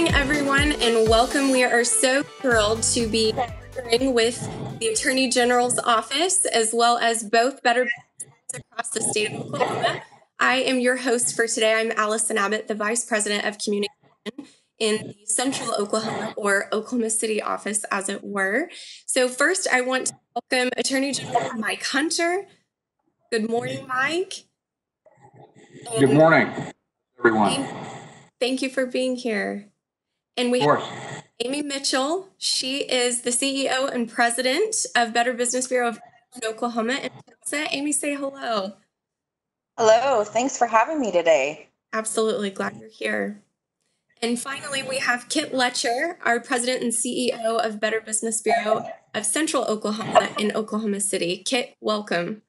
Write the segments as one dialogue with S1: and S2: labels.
S1: morning, everyone, and welcome. We are so thrilled to be partnering with the Attorney General's office, as well as both Better Business across the state of Oklahoma. I am your host for today. I'm Allison Abbott, the Vice President of Communication in the Central Oklahoma, or Oklahoma City office, as it were. So first, I want to welcome Attorney General Mike Hunter. Good morning, Mike.
S2: Good morning, everyone.
S1: Thank you for being here. And we have Amy Mitchell. She is the CEO and President of Better Business Bureau of Oklahoma and Tulsa. Amy, say hello.
S3: Hello, thanks for having me today.
S1: Absolutely, glad you're here. And finally, we have Kit Letcher, our President and CEO of Better Business Bureau of Central Oklahoma in Oklahoma City. Kit, welcome.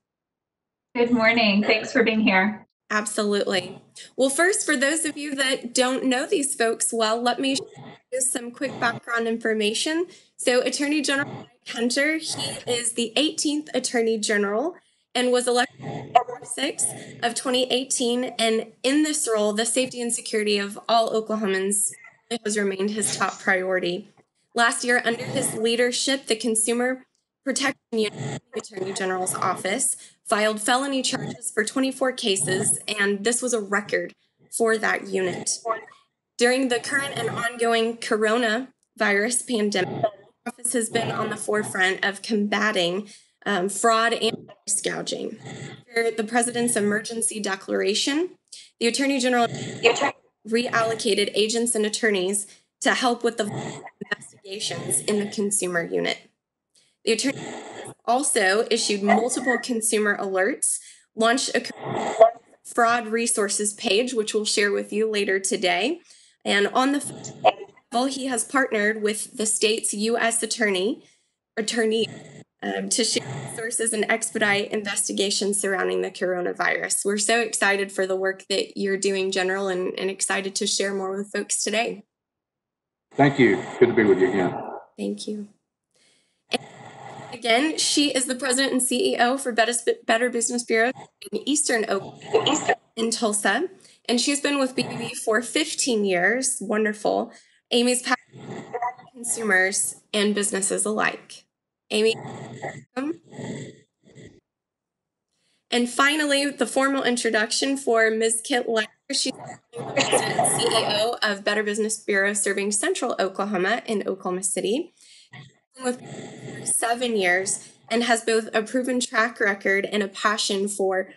S4: Good morning. Thanks for being here.
S1: Absolutely. Well, first, for those of you that don't know these folks well, let me share some quick background information. So Attorney General Mike Hunter, he is the 18th Attorney General and was elected November 6th of 2018. And in this role, the safety and security of all Oklahomans has remained his top priority. Last year, under his leadership, the Consumer Protection Unit of the Attorney General's office filed felony charges for 24 cases, and this was a record for that unit. During the current and ongoing coronavirus pandemic, the office has been on the forefront of combating fraud and price gouging. After the President's emergency declaration, the Attorney General reallocated agents and attorneys to help with the investigations in the consumer unit. The Attorney also issued multiple consumer alerts, launched a fraud resources page, which we'll share with you later today. And on the level, he has partnered with the state's U.S. attorney to share resources and expedite investigations surrounding the coronavirus. We're so excited for the work that you're doing, General, and excited to share more with folks today.
S2: Thank you. Good to be with you again.
S1: Thank you. Again, she is the President and CEO for Better Business Bureau in Eastern Oklahoma in Tulsa, and she's been with BBB for 15 years. Wonderful. Amy's passionate about consumers and businesses alike. Amy, welcome. And finally, the formal introduction for Ms. Kit Letcher. She's the President and CEO of Better Business Bureau serving Central Oklahoma in Oklahoma City. With 7 years and has both a proven track record and a passion for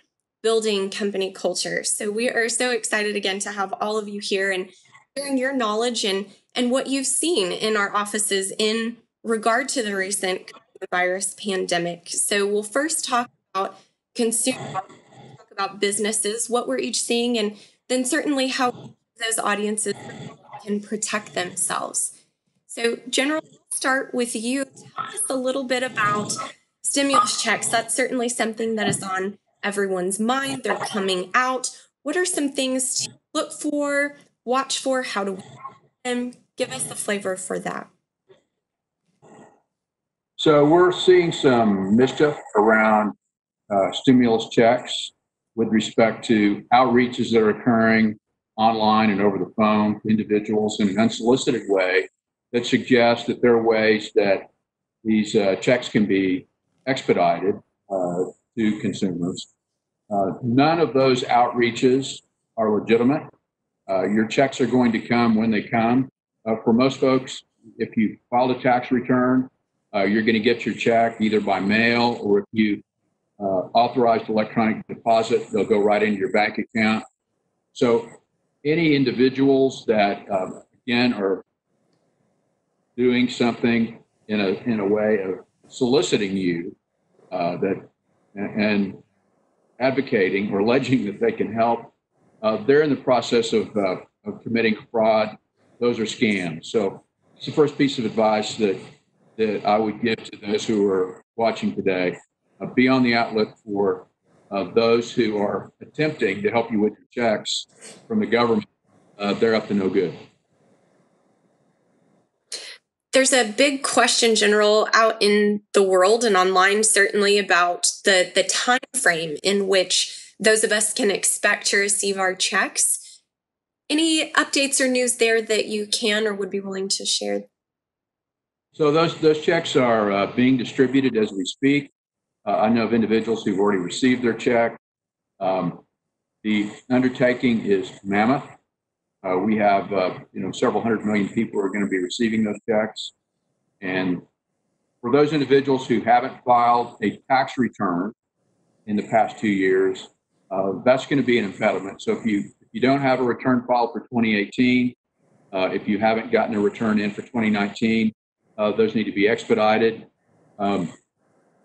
S1: building company culture. So we are so excited again to have all of you here and sharing your knowledge and what you've seen in our offices in regard to the recent coronavirus pandemic. So we'll first talk about consumers, talk about businesses, what we're each seeing, and then certainly how those audiences can protect themselves. So General, start with you. Tell us a little bit about stimulus checks. That's certainly something that is on everyone's mind. They're coming out. What are some things to look for, watch for, how to give us the flavor for that?
S2: So we're seeing some mischief around stimulus checks with respect to outreaches that are occurring online and over the phone to individuals in an unsolicited way that suggests that there are ways that these checks can be expedited to consumers. None of those outreaches are legitimate. Your checks are going to come when they come. For most folks, if you filed a tax return, you're going to get your check either by mail or if you authorized electronic deposit, they'll go right into your bank account. So any individuals that, again, are doing something in a way of soliciting you and advocating or alleging that they can help, they're in the process of committing fraud. Those are scams. So it's the first piece of advice that I would give to those who are watching today. Be on the outlook for those who are attempting to help you with your checks from the government. They're up to no good.
S1: There's a big question, General, out in the world and online, certainly, about the time frame in which those of us can expect to receive our checks. Any updates or news there that you can or would be willing to share?
S2: So those checks are being distributed as we speak. I know of individuals who've already received their check. The undertaking is mammoth. We have several 100 million people who are going to be receiving those checks. And for those individuals who haven't filed a tax return in the past 2 years, that's going to be an impediment. So if you don't have a return filed for 2018, if you haven't gotten a return in for 2019, those need to be expedited.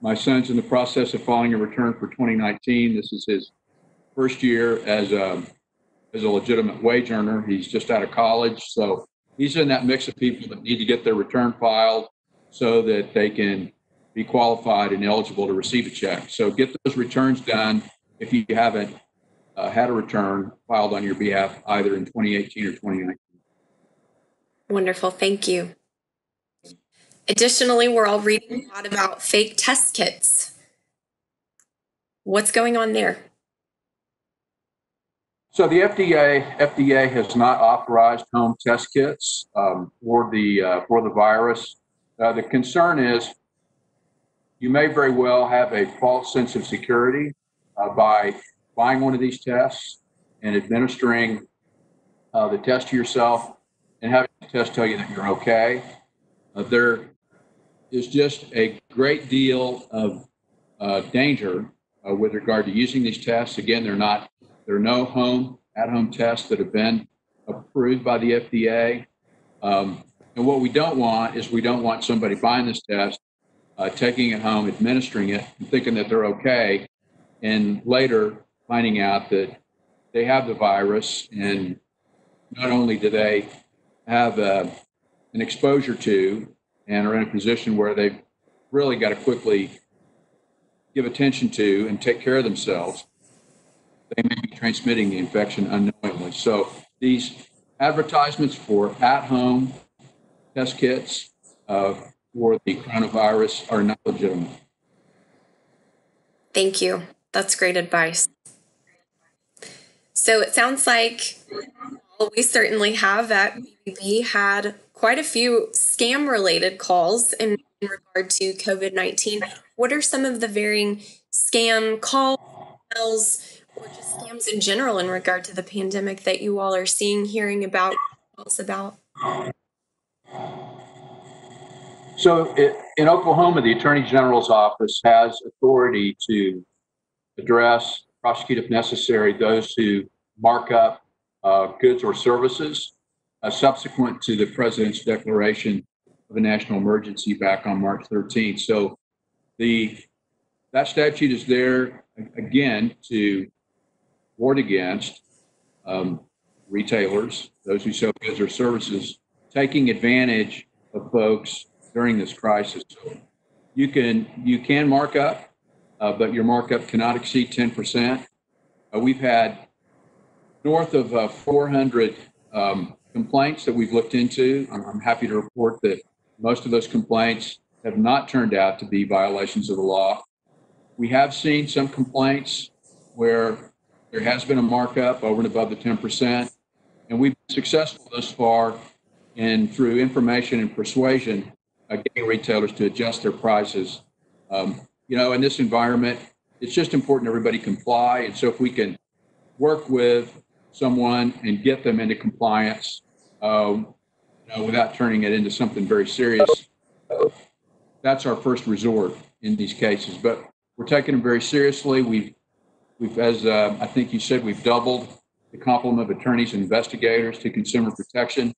S2: My son's in the process of filing a return for 2019. This is his first year as a legitimate wage earner. He's just out of college, so he's in that mix of people that need to get their return filed so that they can be qualified and eligible to receive a check. So get those returns done if you haven't had a return filed on your behalf either in 2018 or 2019.
S1: Wonderful. Thank you. Additionally, we're all reading a lot about fake test kits. What's going on there?
S2: So the FDA has not authorized home test kits for the virus. The concern is you may very well have a false sense of security by buying one of these tests and administering the test to yourself and having the test tell you that you're okay. There is just a great deal of danger with regard to using these tests. Again, there are no at-home tests that have been approved by the FDA. And what we don't want is somebody buying this test, taking it home, administering it, and thinking that they're okay, and later finding out that they have the virus, and not only do they have an exposure to and are in a position where they've really got to quickly give attention to and take care of themselves, they may be transmitting the infection unknowingly. So these advertisements for at-home test kits for the coronavirus are not legitimate.
S1: Thank you. That's great advice. So it sounds like we certainly have at BBB had quite a few scam-related calls in regard to COVID-19. What are some of the varying scam calls, emails, or just scams in general in regard to the pandemic that you all are seeing, hearing about, about?
S2: So in Oklahoma, the Attorney General's office has authority to address, prosecute if necessary, those who mark up goods or services subsequent to the president's declaration of a national emergency back on March 13th. So that statute is there, again, to ward against retailers, those who sell goods or services, taking advantage of folks during this crisis. So you can mark up, but your markup cannot exceed 10%. We've had north of 400 complaints that we've looked into. I'm happy to report that most of those complaints have not turned out to be violations of the law. We have seen some complaints where there has been a markup over and above the 10%, and we've been successful thus far in, through information and persuasion, getting retailers to adjust their prices. In this environment, it's just important everybody comply. And so if we can work with someone and get them into compliance without turning it into something very serious, that's our first resort in these cases. But we're taking them very seriously. We've as I think you said, we've doubled the complement of attorneys and investigators to consumer protection.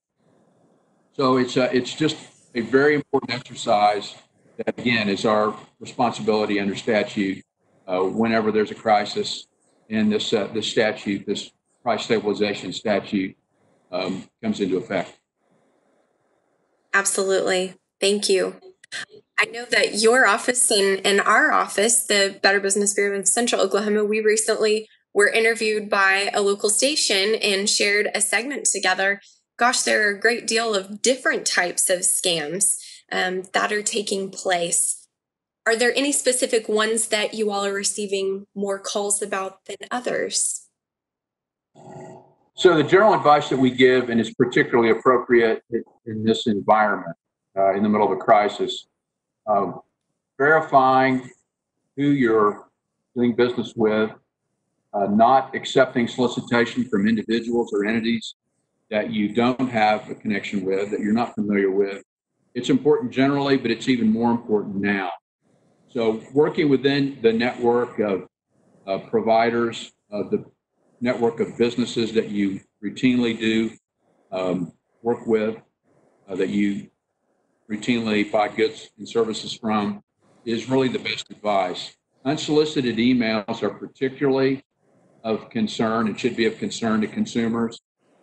S2: So it's just a very important exercise that, again, is our responsibility under statute whenever there's a crisis, and this statute, this price stabilization statute, comes into effect.
S1: Absolutely. Thank you. I know that your office and our office, the Better Business Bureau of Central Oklahoma, we recently were interviewed by a local station and shared a segment together. Gosh, there are a great deal of different types of scams that are taking place. Are there any specific ones that you all are receiving more calls about than others?
S2: So the general advice that we give, and is particularly appropriate in this environment, in the middle of a crisis, verifying who you're doing business with, not accepting solicitation from individuals or entities that you don't have a connection with, that you're not familiar with. It's important generally, but it's even more important now. So working within the network of providers, the network of businesses that you routinely do work with, that you routinely buy goods and services from, is really the best advice. Unsolicited emails are particularly of concern and should be of concern to consumers.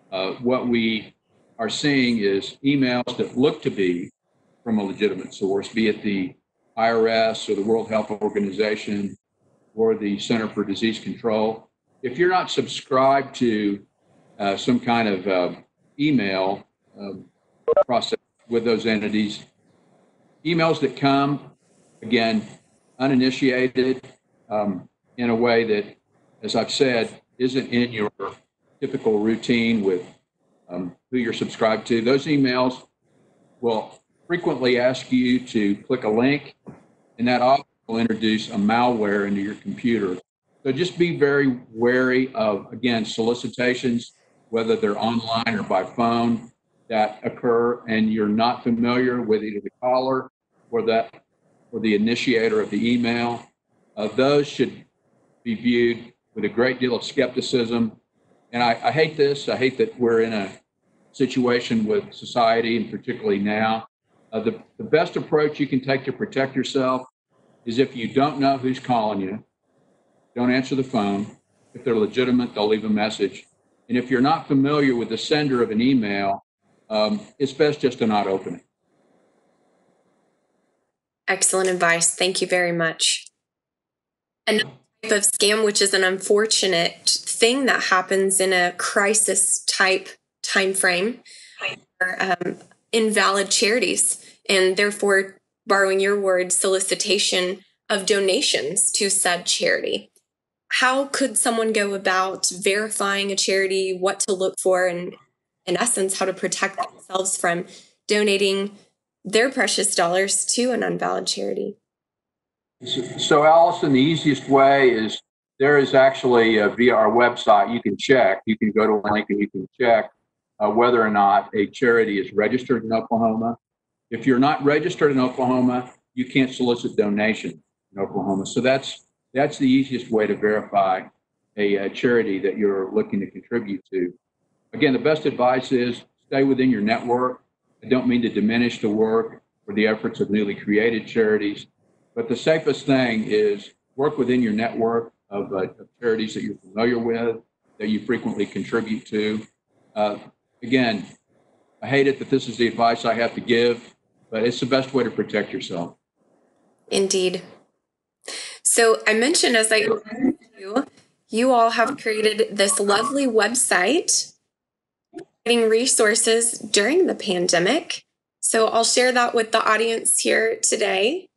S2: What we are seeing is emails that look to be from a legitimate source, be it the IRS or the World Health Organization or the Center for Disease Control. If you're not subscribed to some kind of email process with those entities, emails that come, again, uninitiated, in a way that, as I've said, isn't in your typical routine with who you're subscribed to, those emails will frequently ask you to click a link, and that often will introduce a malware into your computer. So just be very wary of, again, solicitations, whether they're online or by phone, that occur and you're not familiar with either the caller or the initiator of the email. Those should be viewed with a great deal of skepticism. And I hate this. I hate that we're in a situation with society, and particularly now. The best approach you can take to protect yourself is, if you don't know who's calling you, don't answer the phone. If they're legitimate, they'll leave a message. And if you're not familiar with the sender of an email, it's best just to not open it.
S1: Excellent advice. Thank you very much. Another type of scam, which is an unfortunate thing that happens in a crisis type time frame, are invalid charities, and therefore, borrowing your word, solicitation of donations to said charity. How could someone go about verifying a charity, what to look for, and in essence, how to protect themselves from donating their precious dollars to an invalid charity?
S2: So Allison, the easiest way is, there is actually via our website, you can go to a link and you can check whether or not a charity is registered in Oklahoma. If you're not registered in Oklahoma, you can't solicit donations in Oklahoma. So that's the easiest way to verify a charity that you're looking to contribute to. Again, the best advice is stay within your network. I don't mean to diminish the work or the efforts of newly created charities, but the safest thing is work within your network of charities that you're familiar with, that you frequently contribute to. Again, I hate it that this is the advice I have to give, but it's the best way to protect yourself.
S1: Indeed. So I mentioned, as I introduced you all have created this lovely website providing resources during the pandemic. So I'll share that with the audience here today.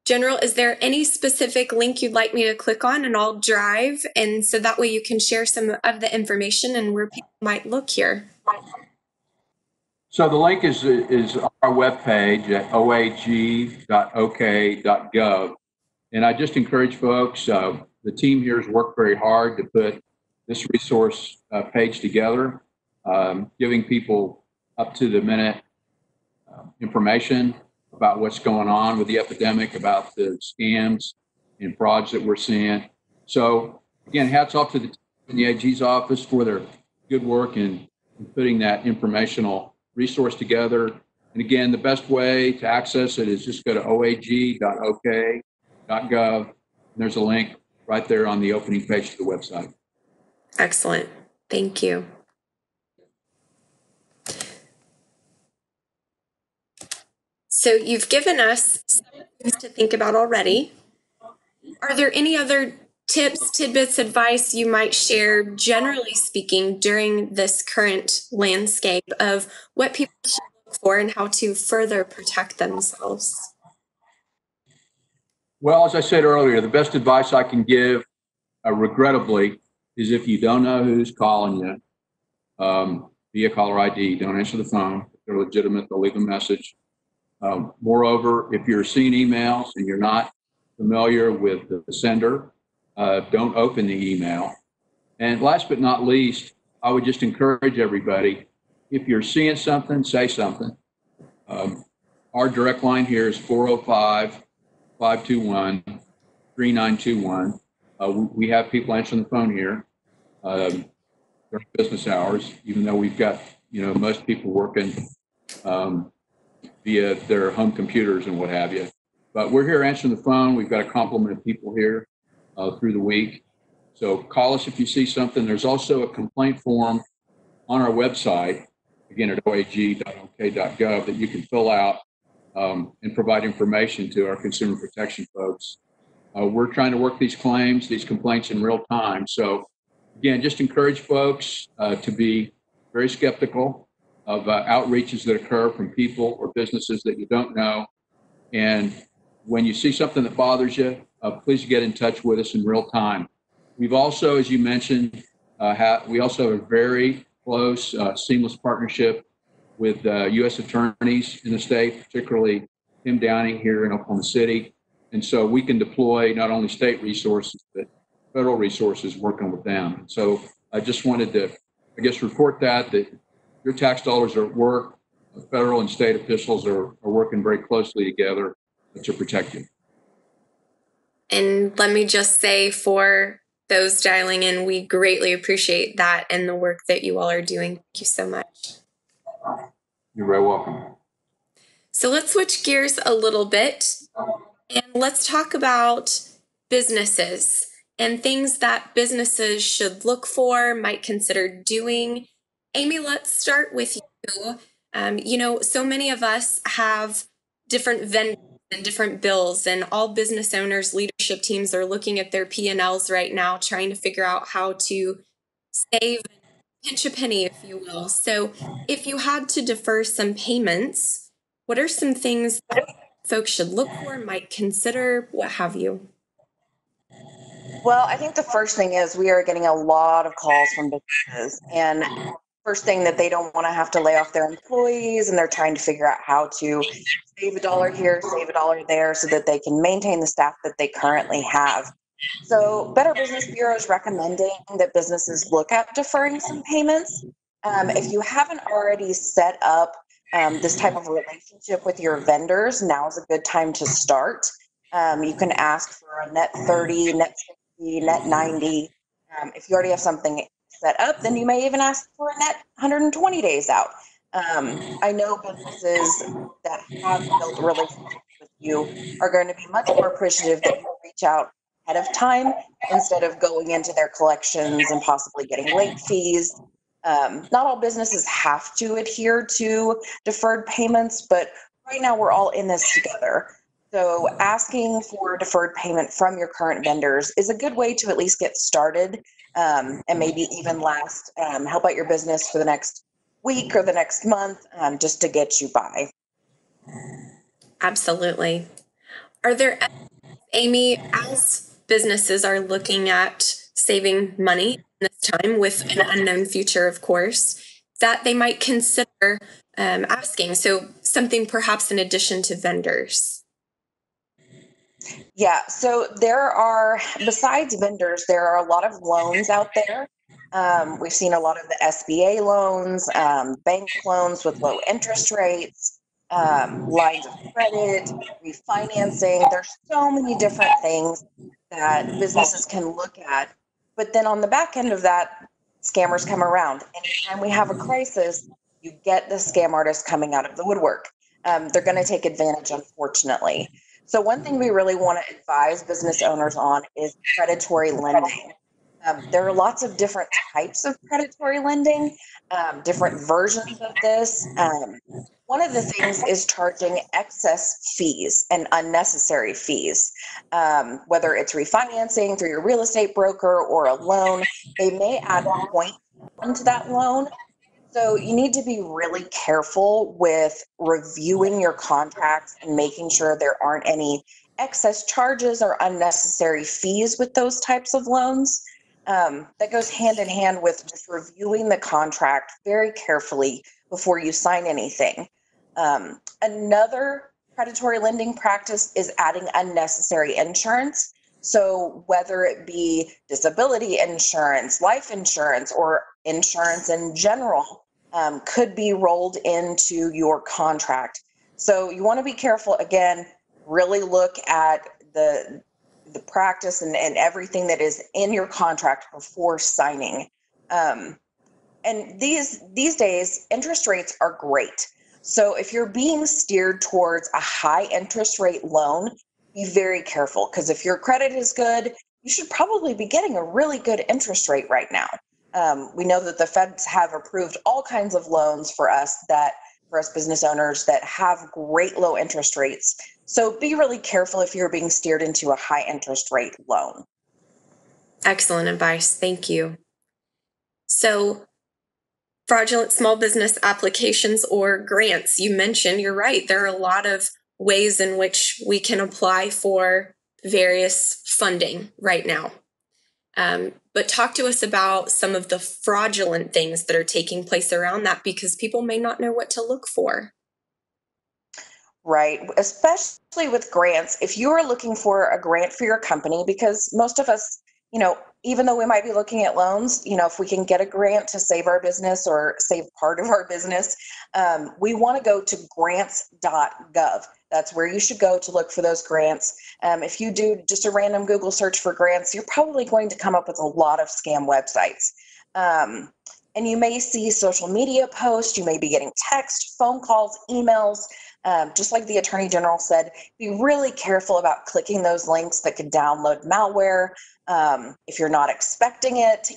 S1: General, is there any specific link you'd like me to click on, and I'll drive, and so that way you can share some of the information and where people might look here?
S2: So the link is our webpage at oag.ok.gov. And I just encourage folks, the team here has worked very hard to put this resource page together, giving people up to the minute information about what's going on with the epidemic, about the scams and frauds that we're seeing. So again, hats off to the team in the AG's office for their good work in putting that informational resource together. And again, the best way to access it is just go to oag.ok.gov. And there's a link right there on the opening page to the website.
S1: Excellent. Thank you. So you've given us some things to think about already. Are there any other tips, tidbits, advice you might share, generally speaking, during this current landscape of what people should look for and how to further protect themselves?
S2: Well, as I said earlier, the best advice I can give, regrettably, is if you don't know who's calling you, via caller ID, don't answer the phone. If they're legitimate, they'll leave a message. Moreover, if you're seeing emails and you're not familiar with the sender, don't open the email. And last but not least, I would just encourage everybody, if you're seeing something, say something. Our direct line here is 405-521-3921. We have people answering the phone here during business hours, even though we've got, most people working via their home computers and what have you. But we're here answering the phone. We've got a complement of people here through the week. So call us if you see something. There's also a complaint form on our website, again, at oag.ok.gov, that you can fill out and provide information to our consumer protection folks. We're trying to work these complaints in real time. So again, just encourage folks to be very skeptical of outreaches that occur from people or businesses that you don't know. And when you see something that bothers you, please get in touch with us in real time. We've also, as you mentioned, we also have a very close, seamless partnership with U.S. attorneys in the state, particularly Tim Downing here in Oklahoma City. And so we can deploy not only state resources, but federal resources working with them. So I just wanted to, report that your tax dollars are at work. Federal and state officials are working very closely together to protect you.
S1: And let me just say, for those dialing in, we greatly appreciate that and the work that you all are doing. Thank you so much.
S2: You're very welcome.
S1: So let's switch gears a little bit and let's talk about businesses and things that businesses should look for, might consider doing. Amy, let's start with you. So many of us have different vendors and different bills, and all business owners, leadership teams are looking at their P&Ls right now, trying to figure out how to save, pinch a penny, if you will. So if you had to defer some payments, what are some things that folks should look for, might consider, what have you?
S3: Well, I think the first thing is we are getting a lot of calls from businesses, and first thing that they don't want to have to lay off their employees, and they're trying to figure out how to save a dollar here, save a dollar there, so that they can maintain the staff that they currently have. So Better Business Bureau is recommending that businesses look at deferring some payments. If you haven't already set up this type of relationship with your vendors, now is a good time to start. You can ask for a net 30, net 60, net 90. If you already have something set up, then you may even ask for a net 120 days out. I know businesses that have built relationships with you are going to be much more appreciative that you reach out ahead of time instead of going into their collections and possibly getting late fees. Not all businesses have to adhere to deferred payments, but right now we're all in this together. So asking for deferred payment from your current vendors is a good way to at least get started, and maybe even help out your business for the next week or the next month, just to get you by.
S1: Absolutely. Are there, Amy, as businesses are looking at saving money this time with an unknown future, of course, that they might consider asking? So something perhaps in addition to vendors.
S3: Yeah, so besides vendors, there are a lot of loans out there. We've seen a lot of the SBA loans, bank loans with low interest rates, lines of credit, refinancing. There's so many different things that businesses can look at. But then on the back end of that, scammers come around. Anytime we have a crisis, you get the scam artists coming out of the woodwork. They're going to take advantage, unfortunately. So one thing we really want to advise business owners on is predatory lending. There are lots of different types of predatory lending, different versions of this. One of the things is charging excess fees and unnecessary fees. Whether it's refinancing through your real estate broker or a loan, they may add a point onto that loan. So you need to be really careful with reviewing your contracts and making sure there aren't any excess charges or unnecessary fees with those types of loans. That goes hand in hand with just reviewing the contract very carefully before you sign anything. Another predatory lending practice is adding unnecessary insurance. So whether it be disability insurance, life insurance, or insurance in general, could be rolled into your contract. So you want to be careful. Again, really look at the practice and everything that is in your contract before signing. And these days, interest rates are great. So if you're being steered towards a high interest rate loan, be very careful, because if your credit is good, you should probably be getting a really good interest rate right now. We know that the feds have approved all kinds of loans for us business owners that have great low interest rates. So be really careful if you're being steered into a high interest rate loan.
S1: Excellent advice. Thank you. So, fraudulent small business applications or grants, you mentioned, you're right, there are a lot of ways in which we can apply for various funding right now. But talk to us about some of the fraudulent things that are taking place around that, because people may not know what to look for.
S3: Right. Especially with grants. If you are looking for a grant for your company, because most of us, even though we might be looking at loans, if we can get a grant to save our business or save part of our business, we want to go to grants.gov. That's where you should go to look for those grants. If you do just a random Google search for grants, you're probably going to come up with a lot of scam websites. And you may see social media posts, you may be getting text, phone calls, emails. Just like the Attorney General said, be really careful about clicking those links that could download malware. If you're not expecting it,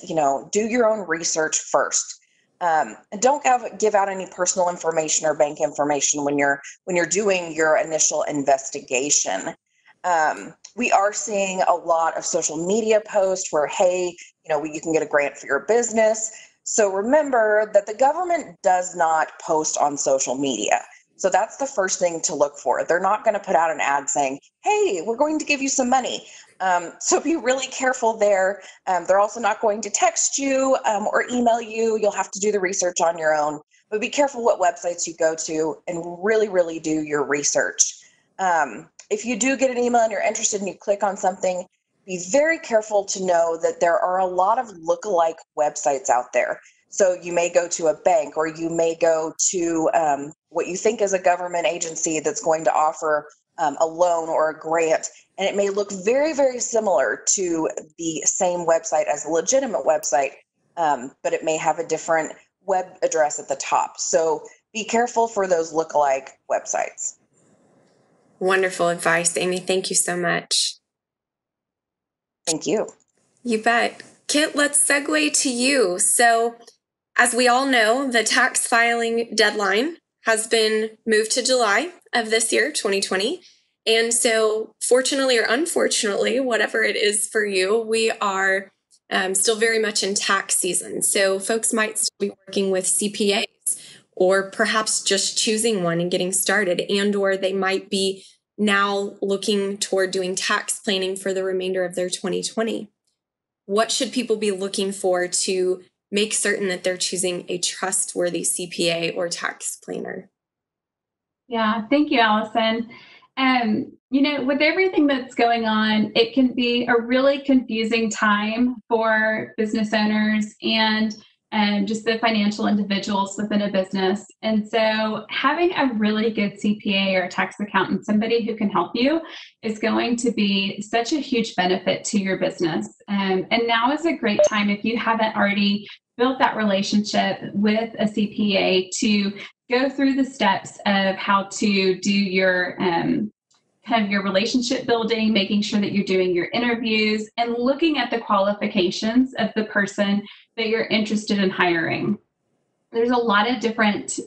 S3: do your own research first. And don't give out any personal information or bank information when you're doing your initial investigation. We are seeing a lot of social media posts where, hey, you can get a grant for your business. So remember that the government does not post on social media. So that's the first thing to look for. They're not going to put out an ad saying, hey, we're going to give you some money. So be really careful there. They're also not going to text you or email you. You'll have to do the research on your own. But be careful what websites you go to and really, really do your research. If you do get an email and you're interested and you click on something, be very careful to know that there are a lot of lookalike websites out there. So you may go to a bank, or you may go to what you think is a government agency that's going to offer a loan or a grant, and it may look very, very similar to the same website as a legitimate website, but it may have a different web address at the top. So be careful for those lookalike websites.
S1: Wonderful advice, Amy. Thank you so much.
S3: Thank you.
S1: You bet. Kit, let's segue to you. So, as we all know, the tax filing deadline has been moved to July of this year, 2020. And so, fortunately or unfortunately, whatever it is for you, we are still very much in tax season. So folks might still be working with CPAs, or perhaps just choosing one and getting started, and or they might be now looking toward doing tax planning for the remainder of their 2020. What should people be looking for to make certain that they're choosing a trustworthy CPA or tax planner?
S4: Yeah, thank you, Allison. With everything that's going on, it can be a really confusing time for business owners and just the financial individuals within a business. And so having a really good CPA or tax accountant, somebody who can help you, is going to be such a huge benefit to your business. And now is a great time, if you haven't already built that relationship with a CPA, to go through the steps of how to do your kind of your relationship building, making sure that you're doing your interviews and looking at the qualifications of the person that you're interested in hiring. There's a lot of different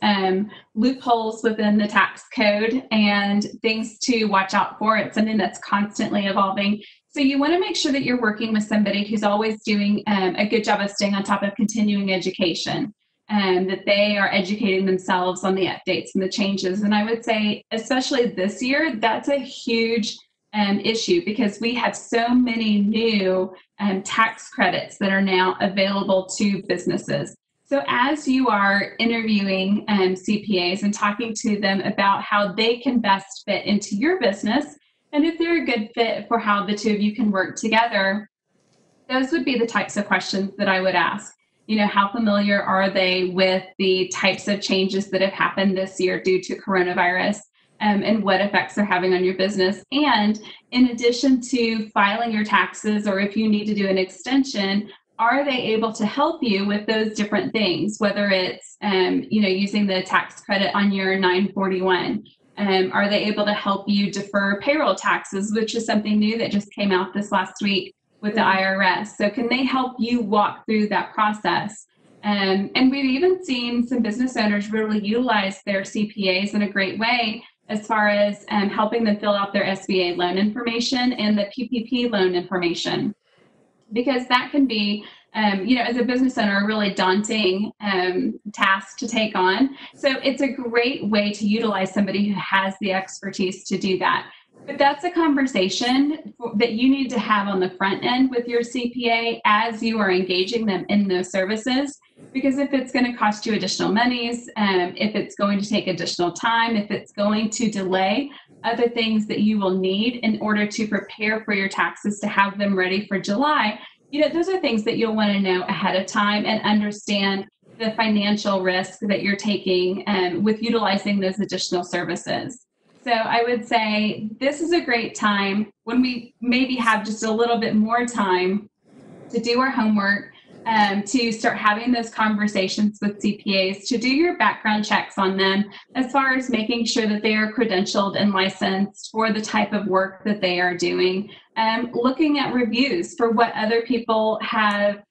S4: loopholes within the tax code and things to watch out for. It's something that's constantly evolving. So you want to make sure that you're working with somebody who's always doing a good job of staying on top of continuing education, and that they are educating themselves on the updates and the changes. And I would say, especially this year, that's a huge issue, because we have so many new tax credits that are now available to businesses. So as you are interviewing CPAs and talking to them about how they can best fit into your business, and if they're a good fit for how the two of you can work together, those would be the types of questions that I would ask. How familiar are they with the types of changes that have happened this year due to coronavirus, and what effects they're having on your business? And in addition to filing your taxes, or if you need to do an extension, are they able to help you with those different things, whether it's using the tax credit on your 941? Are they able to help you defer payroll taxes, which is something new that just came out this last week with the IRS? So can they help you walk through that process? And we've even seen some business owners really utilize their CPAs in a great way as far as helping them fill out their SBA loan information and the PPP loan information, because that can be, as a business owner, a really daunting task to take on. So it's a great way to utilize somebody who has the expertise to do that. But that's a conversation that you need to have on the front end with your CPA as you are engaging them in those services. Because if it's going to cost you additional monies, if it's going to take additional time, if it's going to delay other things that you will need in order to prepare for your taxes to have them ready for July, those are things that you'll want to know ahead of time and understand the financial risk that you're taking with utilizing those additional services. So I would say this is a great time when we maybe have just a little bit more time to do our homework, to start having those conversations with CPAs, to do your background checks on them as far as making sure that they are credentialed and licensed for the type of work that they are doing, looking at reviews for what other people have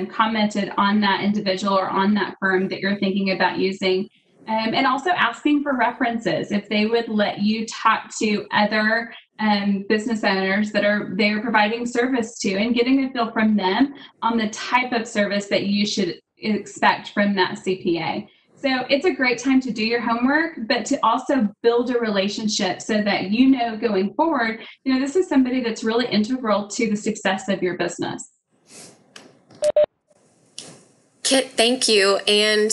S4: commented on that individual or on that firm that you're thinking about using. And also asking for references if they would let you talk to other business owners that they're providing service to, and getting a feel from them on the type of service that you should expect from that CPA. So it's a great time to do your homework, but to also build a relationship so that going forward, this is somebody that's really integral to the success of your business.
S1: Kit, thank you. And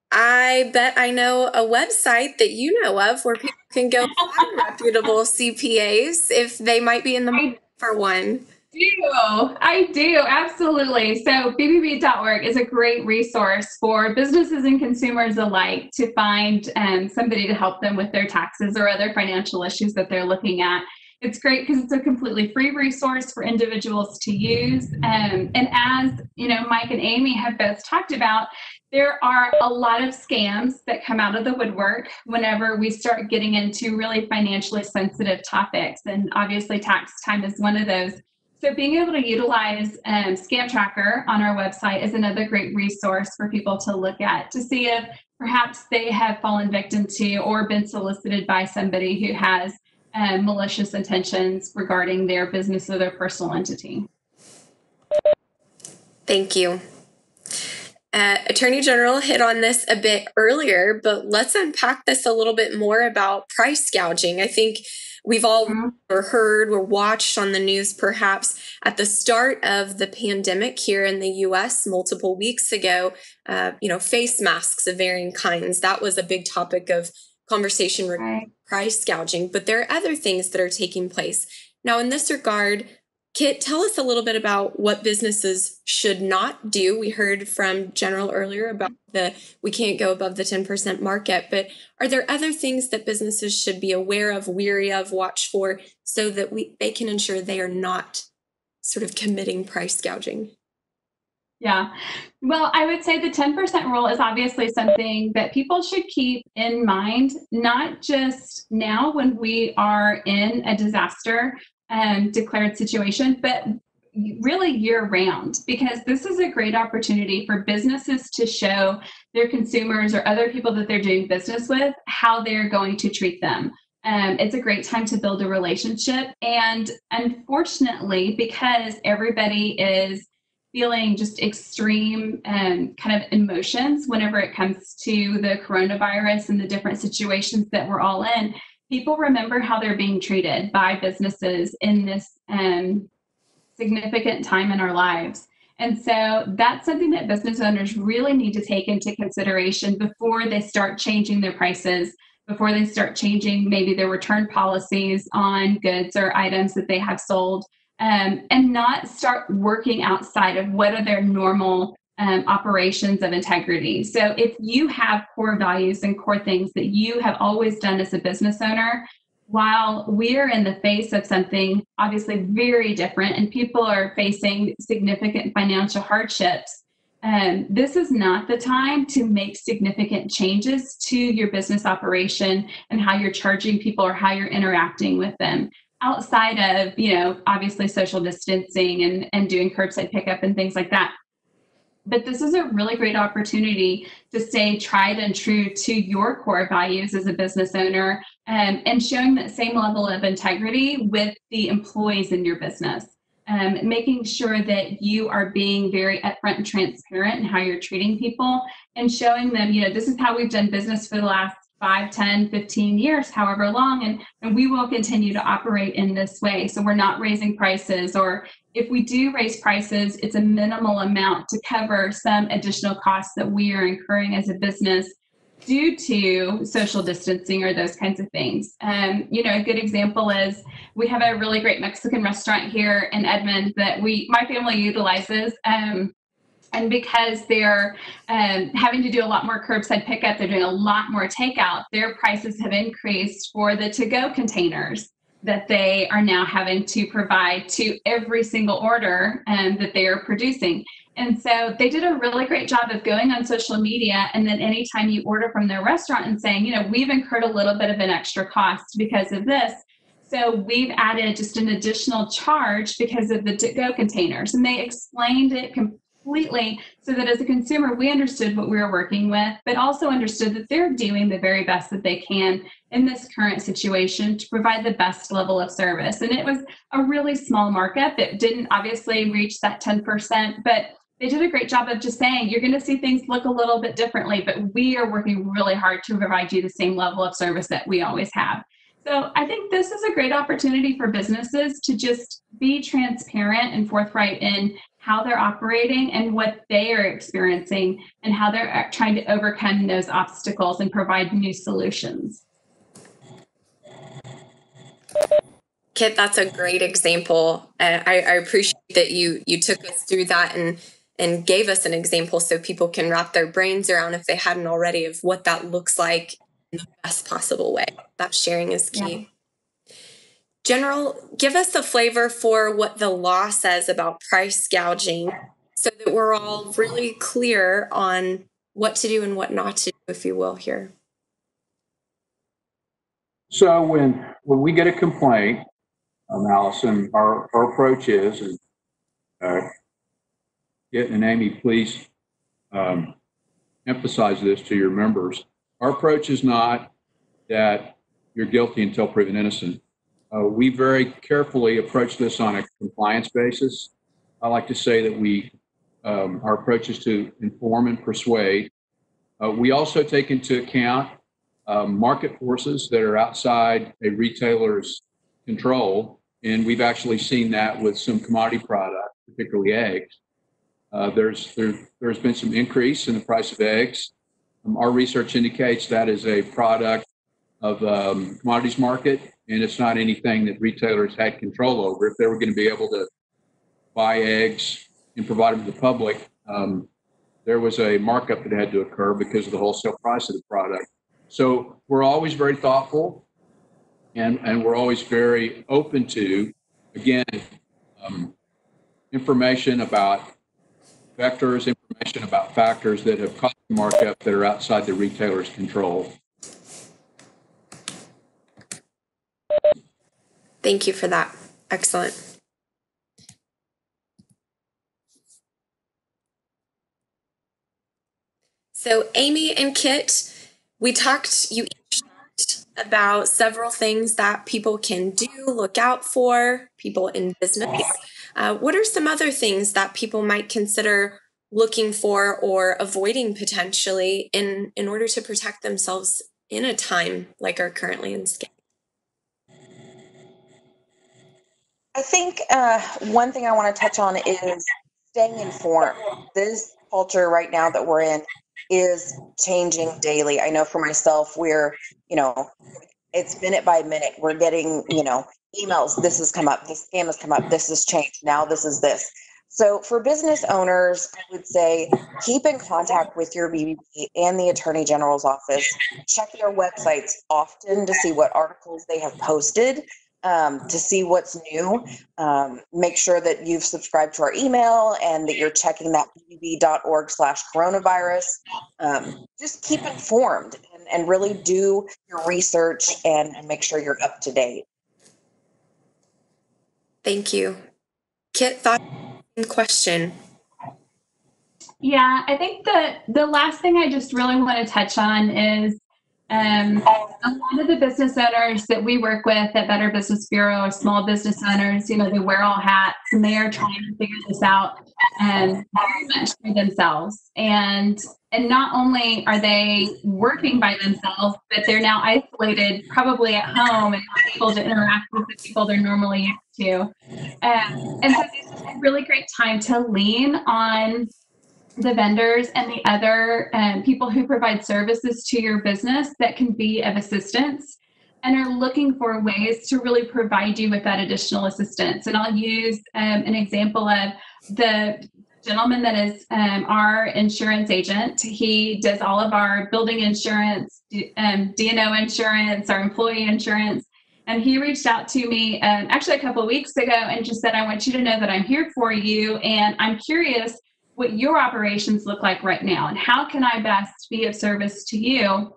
S1: I bet I know a website that you know of where people can go find reputable CPAs if they might be in the market for one.
S4: I do, absolutely. So bbb.org is a great resource for businesses and consumers alike to find somebody to help them with their taxes or other financial issues that they're looking at. It's great because it's a completely free resource for individuals to use. And as Mike and Amy have both talked about, there are a lot of scams that come out of the woodwork whenever we start getting into really financially sensitive topics. And obviously tax time is one of those. So being able to utilize Scam Tracker on our website is another great resource for people to look at to see if perhaps they have fallen victim to or been solicited by somebody who has malicious intentions regarding their business or their personal entity.
S1: Thank you. Attorney General hit on this a bit earlier, but let's unpack this a little bit more about price gouging. I think we've all heard or watched on the news, perhaps at the start of the pandemic here in the U.S. multiple weeks ago, face masks of varying kinds. That was a big topic of conversation regarding price gouging, but there are other things that are taking place. Now, in this regard, Kit, tell us a little bit about what businesses should not do. We heard from General earlier about we can't go above the 10% market, but are there other things that businesses should be aware of, weary of, watch for, so that they can ensure they are not sort of committing price gouging?
S4: Yeah. Well, I would say the 10% rule is obviously something that people should keep in mind, not just now when we are in a disaster declared situation, but really year round, because this is a great opportunity for businesses to show their consumers or other people that they're doing business with how they're going to treat them. It's a great time to build a relationship. And unfortunately, because everybody is feeling just extreme kind of emotions whenever it comes to the coronavirus and the different situations that we're all in, people remember how they're being treated by businesses in this significant time in our lives. And so that's something that business owners really need to take into consideration before they start changing their prices, before they start changing maybe their return policies on goods or items that they have sold, and not start working outside of what are their normal operations of integrity. So if you have core values and core things that you have always done as a business owner, while we're in the face of something obviously very different and people are facing significant financial hardships, this is not the time to make significant changes to your business operation and how you're charging people or how you're interacting with them outside of, obviously social distancing and doing curbside pickup and things like that. But this is a really great opportunity to stay tried and true to your core values as a business owner, and showing that same level of integrity with the employees in your business. Making sure that you are being very upfront and transparent in how you're treating people and showing them, this is how we've done business for the last 5, 10, 15 years, however long, and we will continue to operate in this way. So we're not raising prices, or if we do raise prices, it's a minimal amount to cover some additional costs that we are incurring as a business due to social distancing or those kinds of things. A good example is we have a really great Mexican restaurant here in Edmond that my family utilizes. And because they're having to do a lot more curbside pickup, they're doing a lot more takeout, their prices have increased for the to-go containers that they are now having to provide to every single order that they are producing. And so they did a really great job of going on social media, and then anytime you order from their restaurant and saying, we've incurred a little bit of an extra cost because of this. So we've added just an additional charge because of the to-go containers. And they explained it completely so that as a consumer, we understood what we were working with, but also understood that they're doing the very best that they can in this current situation to provide the best level of service. And it was a really small markup. It didn't obviously reach that 10%, but they did a great job of just saying, you're going to see things look a little bit differently, but we are working really hard to provide you the same level of service that we always have. So I think this is a great opportunity for businesses to just be transparent and forthright in how they're operating and what they are experiencing and how they're trying to overcome those obstacles and provide new solutions.
S1: Kit, that's a great example. I appreciate that you took us through that and gave us an example so people can wrap their brains around, if they hadn't already, of what that looks like in the best possible way. That sharing is key. Yeah. General, give us a flavor for what the law says about price gouging so that we're all really clear on what to do and what not to do, if you will, here.
S2: So when we get a complaint, Allison, our approach is, and Kit and Amy, please emphasize this to your members. Our approach is not that you're guilty until proven innocent. We very carefully approach this on a compliance basis. I like to say that our approach is to inform and persuade. We also take into account market forces that are outside a retailer's control, and we've actually seen that with some commodity products, particularly eggs. There's been some increase in the price of eggs. Our research indicates that is a product of commodities market, and it's not anything that retailers had control over. If they were going to be able to buy eggs and provide them to the public, there was a markup that had to occur because of the wholesale price of the product. So we're always very thoughtful, and we're always very open to, again, information about vectors, information about factors that have caused the markup that are outside the retailer's control.
S1: Thank you for that. Excellent. So Amy and Kit, you each talked about several things that people can do, look out for, people in business. What are some other things that people might consider looking for or avoiding potentially in order to protect themselves in a time like our currently in scale?
S3: I think one thing I want to touch on is staying informed. This culture right now that we're in is changing daily. I know for myself, it's minute by minute. We're getting, emails. This has come up. This scam has come up. This has changed. Now this is this. So for business owners, I would say keep in contact with your BBB and the Attorney General's office. Check their websites often to see what articles they have posted, to see what's new. Make sure that you've subscribed to our email and that you're checking that bbb.org/coronavirus. Just keep informed and really do your research and make sure you're up to date.
S1: Thank you. Kit, thought and question.
S4: Yeah, I think the last thing I just really want to touch on is a lot of the business owners that we work with at Better Business Bureau are small business owners. They wear all hats and they are trying to figure this out very much for themselves. And not only are they working by themselves, but they're now isolated, probably at home, and not able to interact with the people they're normally used to. And so this is a really great time to lean on the vendors and the other people who provide services to your business that can be of assistance and are looking for ways to really provide you with that additional assistance. And I'll use an example of the gentleman that is our insurance agent. He does all of our building insurance, D&O insurance, our employee insurance. And he reached out to me actually a couple of weeks ago and just said, I want you to know that I'm here for you. And I'm curious what your operations look like right now and how can I best be of service to you.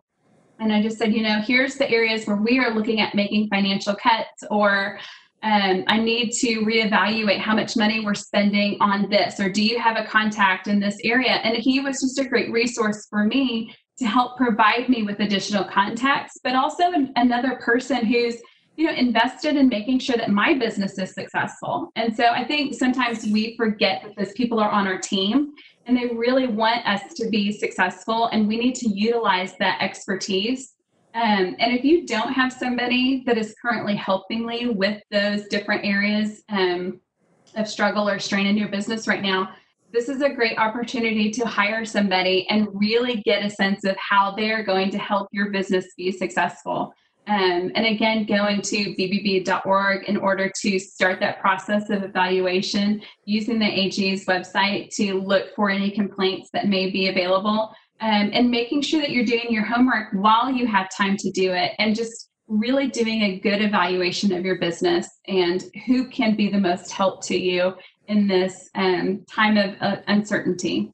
S4: And I just said, here's the areas where we are looking at making financial cuts, or I need to reevaluate how much money we're spending on this, or do you have a contact in this area? And he was just a great resource for me to help provide me with additional contacts, but also another person who's invested in making sure that my business is successful. And so I think sometimes we forget that those people are on our team and they really want us to be successful, and we need to utilize that expertise. And if you don't have somebody that is currently helping you with those different areas of struggle or strain in your business right now, this is a great opportunity to hire somebody and really get a sense of how they're going to help your business be successful. And again, going to bbb.org in order to start that process of evaluation, using the AG's website to look for any complaints that may be available, and making sure that you're doing your homework while you have time to do it, and just really doing a good evaluation of your business and who can be the most help to you in this time of uncertainty.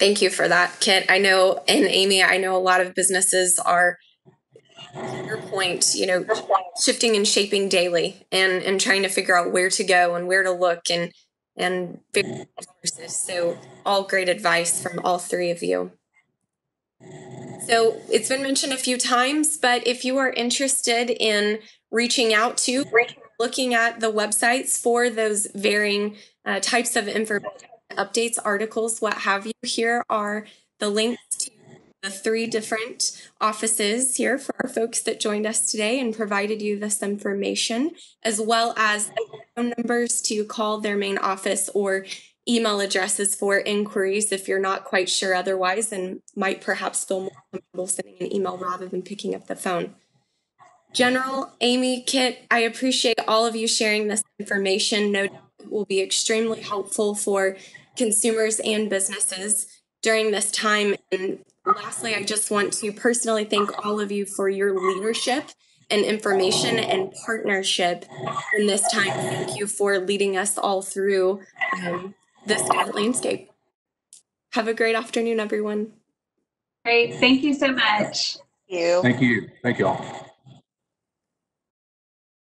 S1: Thank you for that, Kit. I know, and Amy, I know a lot of businesses are, to your point, shifting and shaping daily and trying to figure out where to go and where to look and figure out resources. So all great advice from all three of you. So it's been mentioned a few times, but if you are interested in reaching out to, looking at the websites for those varying types of information, updates, articles, what have you, here are the links to the 3 different offices here for our folks that joined us today and provided you this information, as well as phone numbers to call their main office or email addresses for inquiries if you're not quite sure otherwise and might perhaps feel more comfortable sending an email rather than picking up the phone. General, Amy, Kit, I appreciate all of you sharing this information. No doubt it will be extremely helpful for consumers and businesses during this time. And lastly, I just want to personally thank all of you for your leadership and information and partnership in this time. Thank you for leading us all through this landscape. Have a great afternoon, everyone.
S4: Great. Thank you so much.
S3: Thank you.
S2: Thank you. Thank you all.